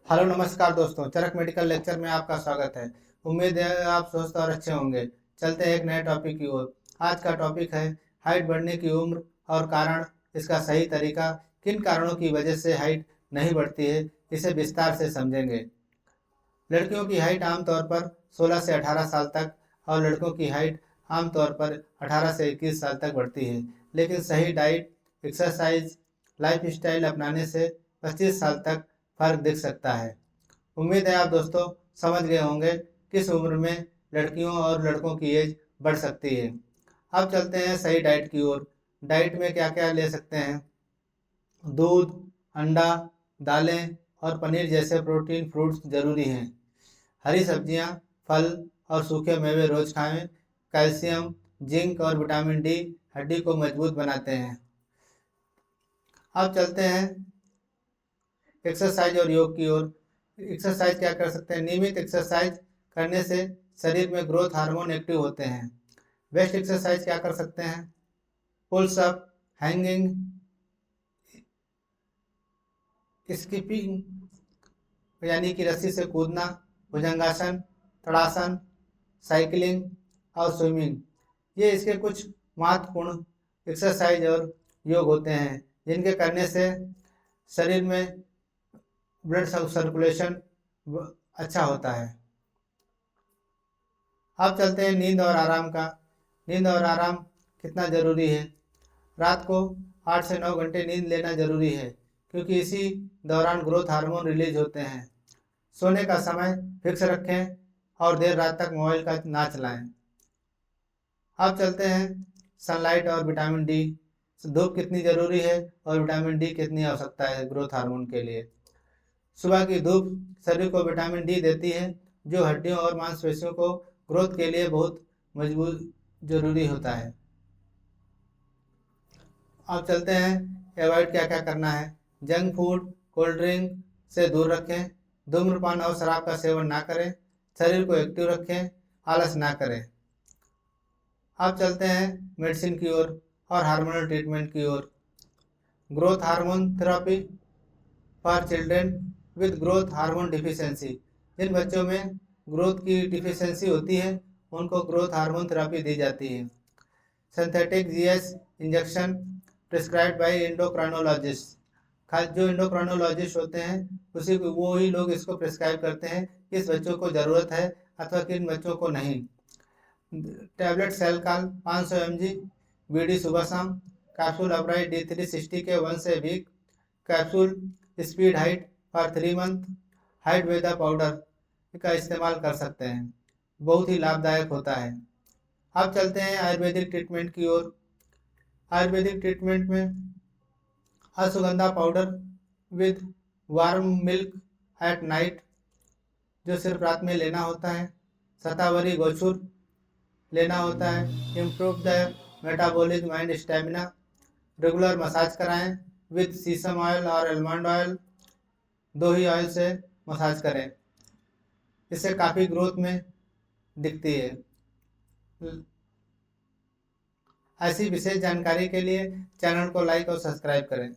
Hello नमस्कार दोस्तों, चरक medical lecture में आपका स्वागत है। उम्मीद है आप स्वस्थ और अच्छे होंगे। चलते हैं एक नए टॉपिक की ओर। आज का टॉपिक है हाइट बढ़ने की उम्र और कारण, इसका सही तरीका, किन कारणों की वजह से हाइट नहीं बढ़ती है, इसे विस्तार से समझेंगे। लड़कियों की हाइट आमतौर पर 16 से 18 साल तक और लड़कों की हाइट आमतौर पर 18 से 21 साल तक बढ़ती है, लेकिन सही डाइट, एक्सरसाइज, लाइफस्टाइल अपनाने से 25 साल तक फर्क दिख सकता है। उम्मीद है आप दोस्तों समझ गए होंगे किस उम्र में लड़कियों और लड़कों की एज बढ़ सकती है। अब चलते हैं सही डाइट की ओर। डाइट में क्या क्या ले सकते हैं? दूध, अंडा, दालें और पनीर जैसे प्रोटीन फ्रूट्स जरूरी हैं। हरी सब्जियां, फल और सूखे मेवे रोज खाएं। कैल्शियम, जिंक और विटामिन डी हड्डी को मजबूत बनाते हैं। अब चलते हैं एक्सरसाइज और योग की ओर। एक्सरसाइज क्या कर सकते हैं? नियमित एक्सरसाइज करने से शरीर में ग्रोथ हार्मोन एक्टिव होते हैं। बेस्ट एक्सरसाइज क्या कर सकते हैं? पुल्स अप, हैंगिंग, स्कीपिंग यानी कि रस्सी से कूदना, भुजंगासन, तड़ासन, साइकिलिंग और स्विमिंग। ये इसके कुछ महत्वपूर्ण एक्सरसाइज और योग होते हैं जिनके करने से शरीर में ब्लड सर्कुलेशन अच्छा होता है। अब चलते हैं नींद और आराम का। नींद और आराम कितना ज़रूरी है? रात को 8 से 9 घंटे नींद लेना ज़रूरी है, क्योंकि इसी दौरान ग्रोथ हार्मोन रिलीज होते हैं। सोने का समय फिक्स रखें और देर रात तक मोबाइल का ना चलाएं। अब चलते हैं सनलाइट और विटामिन डी। धूप कितनी ज़रूरी है और विटामिन डी कितनी आवश्यकता है ग्रोथ हार्मोन के लिए? सुबह की धूप शरीर को विटामिन डी देती है, जो हड्डियों और मांसपेशियों को ग्रोथ के लिए बहुत मजबूत जरूरी होता है। अब चलते हैं अवॉइड क्या क्या करना है। जंक फूड, कोल्ड ड्रिंक से दूर रखें। धूम्रपान और शराब का सेवन ना करें। शरीर को एक्टिव रखें, आलस ना करें। अब चलते हैं मेडिसिन की ओर और हार्मोनल ट्रीटमेंट की ओर। Growth hormone therapy for children with growth hormone deficiency. जिन बच्चों में ग्रोथ की डिफिशियंसी होती है उनको ग्रोथ हार्मोन थेरेपी दी जाती है। Synthetic GS injection prescribed bye endocrinologist. जो एंडोक्राइनोलॉजिस्ट होते हैं उसी को वो ही लोग इसको प्रिस्क्राइब करते हैं, किस बच्चों को ज़रूरत है अथवा किन बच्चों को नहीं। टैबलेट सेलकाल 500 mg बीडी सुबह शाम। कैप्सूल अपराइट D360 के 1 से week. Capsule speed height for 3 month. Height Veda powder का इस्तेमाल कर सकते हैं, बहुत ही लाभदायक होता है। अब चलते हैं आयुर्वेदिक ट्रीटमेंट की ओर। आयुर्वेदिक ट्रीटमेंट में ashwagandha powder with warm milk at night, जो सिर्फ रात में लेना होता है। शतावरी गोचुर लेना होता है। Improve the metabolism and stamina. Regular massage कराएं विद सीसम ऑयल और आलमंड ऑयल, दो ही ऑयल से मसाज करें, इससे काफ़ी ग्रोथ में दिखती है। ऐसी विशेष जानकारी के लिए चैनल को लाइक और सब्सक्राइब करें।